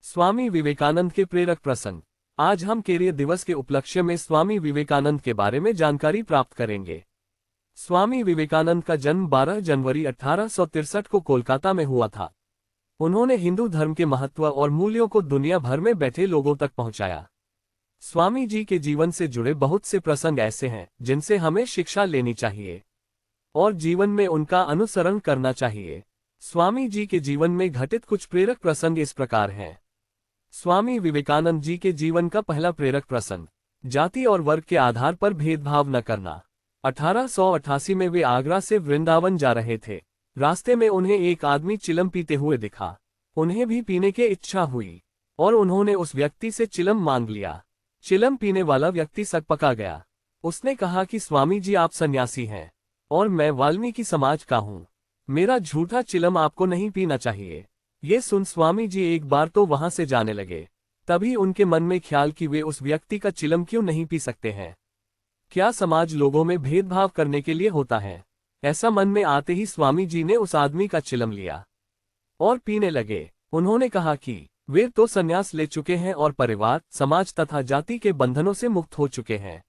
स्वामी विवेकानंद के प्रेरक प्रसंग। आज हम कैरियर दिवस के उपलक्ष्य में स्वामी विवेकानंद के बारे में जानकारी प्राप्त करेंगे। स्वामी विवेकानंद का जन्म 12 जनवरी 1863 को कोलकाता में हुआ था। उन्होंने हिंदू धर्म के महत्व और मूल्यों को दुनिया भर में बैठे लोगों तक पहुंचाया। स्वामी जी के जीवन से जुड़े बहुत से प्रसंग ऐसे हैं जिनसे हमें शिक्षा लेनी चाहिए और जीवन में उनका अनुसरण करना चाहिए। स्वामी जी के जीवन में घटित कुछ प्रेरक प्रसंग इस प्रकार हैं। स्वामी विवेकानंद जी के जीवन का पहला प्रेरक प्रसंग, जाति और वर्ग के आधार पर भेदभाव न करना। 1888 में वे आगरा से वृंदावन जा रहे थे। रास्ते में उन्हें एक आदमी चिलम पीते हुए दिखा। उन्हें भी पीने की इच्छा हुई और उन्होंने उस व्यक्ति से चिलम मांग लिया। चिलम पीने वाला व्यक्ति सकपका गया। उसने कहा कि स्वामी जी, आप सन्यासी हैं और मैं वाल्मीकि समाज का हूँ। मेरा झूठा चिलम आपको नहीं पीना चाहिए। ये सुन स्वामी जी एक बार तो वहां से जाने लगे। तभी उनके मन में ख्याल कि वे उस व्यक्ति का चिलम क्यों नहीं पी सकते हैं। क्या समाज लोगों में भेदभाव करने के लिए होता है? ऐसा मन में आते ही स्वामी जी ने उस आदमी का चिलम लिया और पीने लगे। उन्होंने कहा कि वे तो संन्यास ले चुके हैं और परिवार, समाज तथा जाति के बंधनों से मुक्त हो चुके हैं।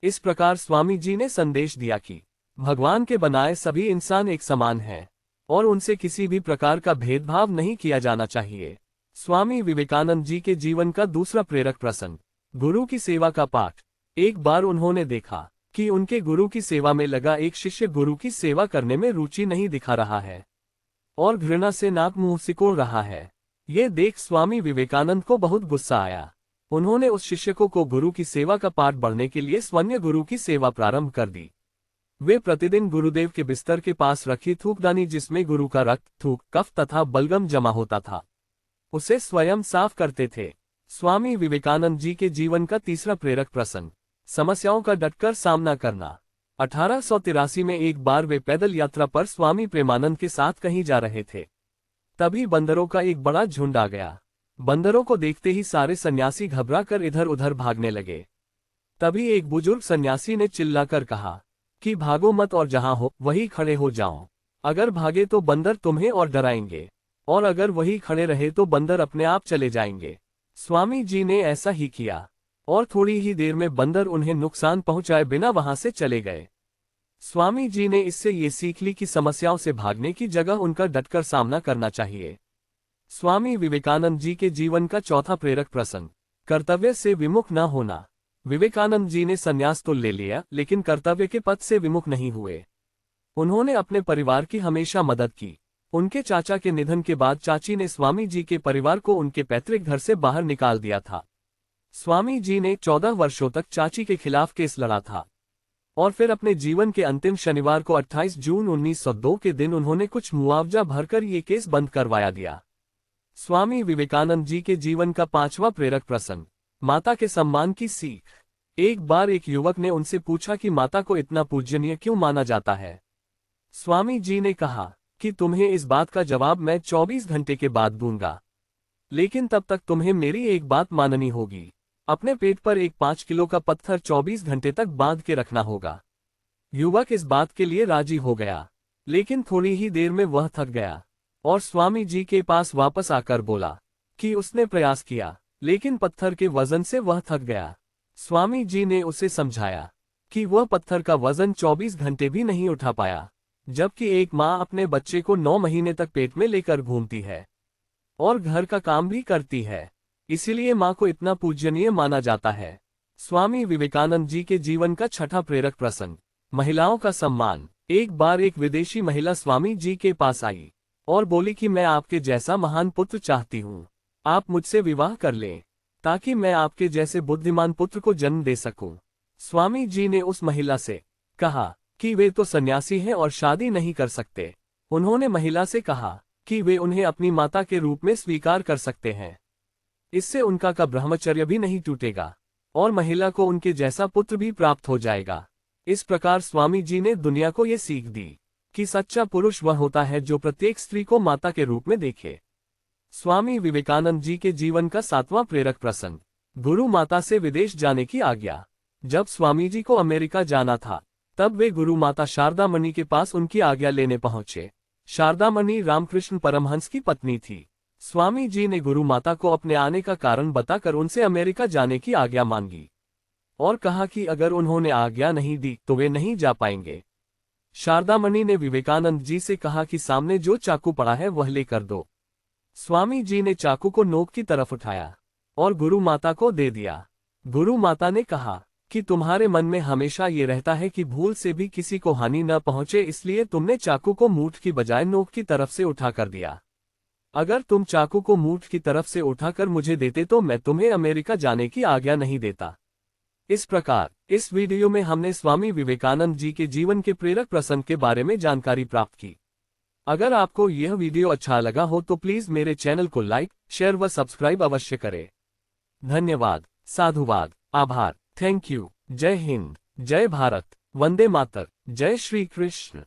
इस प्रकार स्वामी जी ने संदेश दिया कि भगवान के बनाए सभी इंसान एक समान हैं और उनसे किसी भी प्रकार का भेदभाव नहीं किया जाना चाहिए। स्वामी विवेकानंद जी के जीवन का दूसरा प्रेरक प्रसंग, गुरु की सेवा का पाठ। एक बार उन्होंने देखा कि उनके गुरु की सेवा में लगा एक शिष्य गुरु की सेवा करने में रुचि नहीं दिखा रहा है और घृणा से नाक मुंह सिकोड़ रहा है। ये देख स्वामी विवेकानंद को बहुत गुस्सा आया। उन्होंने उस शिष्य को गुरु की सेवा का पाठ बढ़ने के लिए स्वयं गुरु की सेवा प्रारंभ कर दी। वे प्रतिदिन गुरुदेव के बिस्तर के पास रखी थूकदानी, जिसमें गुरु का रक्त, थूक, कफ तथा बलगम जमा होता था, उसे स्वयं साफ करते थे। स्वामी विवेकानंद जी के जीवन का तीसरा प्रेरक प्रसंग, समस्याओं का डटकर सामना करना। 1883 में एक बार वे पैदल यात्रा पर स्वामी प्रेमानंद के साथ कहीं जा रहे थे। तभी बंदरों का एक बड़ा झुंड आ गया। बंदरों को देखते ही सारे सन्यासी घबराकर इधर उधर भागने लगे। तभी एक बुजुर्ग सन्यासी ने चिल्लाकर कहा कि भागो मत और जहां हो वहीं खड़े हो जाओ। अगर भागे तो बंदर तुम्हें और डराएंगे और अगर वहीं खड़े रहे तो बंदर अपने आप चले जाएंगे। स्वामी जी ने ऐसा ही किया और थोड़ी ही देर में बंदर उन्हें नुकसान पहुंचाए बिना वहां से चले गए। स्वामी जी ने इससे ये सीख ली कि समस्याओं से भागने की जगह उनका डटकर सामना करना चाहिए। स्वामी विवेकानंद जी के जीवन का चौथा प्रेरक प्रसंग, कर्तव्य से विमुख न होना। विवेकानंद जी ने संन्यास तो ले लिया लेकिन कर्तव्य के पथ से विमुख नहीं हुए। उन्होंने अपने परिवार की हमेशा मदद की। उनके चाचा के निधन के बाद चाची ने स्वामी जी के परिवार को उनके पैतृक घर से बाहर निकाल दिया था। स्वामी जी ने 14 वर्षों तक चाची के खिलाफ केस लड़ा था और फिर अपने जीवन के अंतिम शनिवार को 28 जून 1902 के दिन उन्होंने कुछ मुआवजा भरकर ये केस बंद करवाया दिया। स्वामी विवेकानंद जी के जीवन का पांचवा प्रेरक प्रसंग, माता के सम्मान की सीख। एक बार एक युवक ने उनसे पूछा कि माता को इतना पूजनीय क्यों माना जाता है। स्वामी जी ने कहा कि तुम्हें इस बात का जवाब मैं 24 घंटे के बाद दूंगा, लेकिन तब तक तुम्हें मेरी एक बात माननी होगी। अपने पेट पर एक 5 किलो का पत्थर 24 घंटे तक बांध के रखना होगा। युवक इस बात के लिए राजी हो गया, लेकिन थोड़ी ही देर में वह थक गया और स्वामी जी के पास वापस आकर बोला कि उसने प्रयास किया लेकिन पत्थर के वजन से वह थक गया। स्वामी जी ने उसे समझाया कि वह पत्थर का वजन 24 घंटे भी नहीं उठा पाया, जबकि एक माँ अपने बच्चे को 9 महीने तक पेट में लेकर घूमती है और घर का काम भी करती है, इसीलिए माँ को इतना पूजनीय माना जाता है। स्वामी विवेकानंद जी के जीवन का छठा प्रेरक प्रसंग, महिलाओं का सम्मान। एक बार एक विदेशी महिला स्वामी जी के पास आई और बोली कि मैं आपके जैसा महान पुत्र चाहती हूँ, आप मुझसे विवाह कर लें ताकि मैं आपके जैसे बुद्धिमान पुत्र को जन्म दे सकूं। स्वामी जी ने उस महिला से कहा कि वे तो सन्यासी हैं और शादी नहीं कर सकते। उन्होंने महिला से कहा कि वे उन्हें अपनी माता के रूप में स्वीकार कर सकते हैं, इससे उनका का ब्रह्मचर्य भी नहीं टूटेगा और महिला को उनके जैसा पुत्र भी प्राप्त हो जाएगा। इस प्रकार स्वामी जी ने दुनिया को ये सीख दी कि सच्चा पुरुष वह होता है जो प्रत्येक स्त्री को माता के रूप में देखे। स्वामी विवेकानंद जी के जीवन का सातवां प्रेरक प्रसंग, गुरु माता से विदेश जाने की आज्ञा। जब स्वामी जी को अमेरिका जाना था तब वे गुरु माता शारदा मणि के पास उनकी आज्ञा लेने पहुंचे। शारदा मणि रामकृष्ण परमहंस की पत्नी थी। स्वामी जी ने गुरु माता को अपने आने का कारण बताकर उनसे अमेरिका जाने की आज्ञा मांगी और कहा कि अगर उन्होंने आज्ञा नहीं दी तो वे नहीं जा पाएंगे। शारदामणि ने विवेकानंद जी से कहा कि सामने जो चाकू पड़ा है वह लेकर दो। स्वामी जी ने चाकू को नोक की तरफ उठाया और गुरु माता को दे दिया। गुरु माता ने कहा कि तुम्हारे मन में हमेशा ये रहता है कि भूल से भी किसी को हानि न पहुंचे, इसलिए तुमने चाकू को मूठ की बजाय नोक की तरफ से उठा कर दिया। अगर तुम चाकू को मूठ की तरफ से उठाकर मुझे देते तो मैं तुम्हें अमेरिका जाने की आज्ञा नहीं देता। इस प्रकार इस वीडियो में हमने स्वामी विवेकानंद जी के जीवन के प्रेरक प्रसंग के बारे में जानकारी प्राप्त की। अगर आपको यह वीडियो अच्छा लगा हो तो प्लीज मेरे चैनल को लाइक, शेयर व सब्सक्राइब अवश्य करें। धन्यवाद, साधुवाद, आभार, थैंक यू। जय हिंद, जय भारत, वंदे मातर, जय श्री कृष्ण।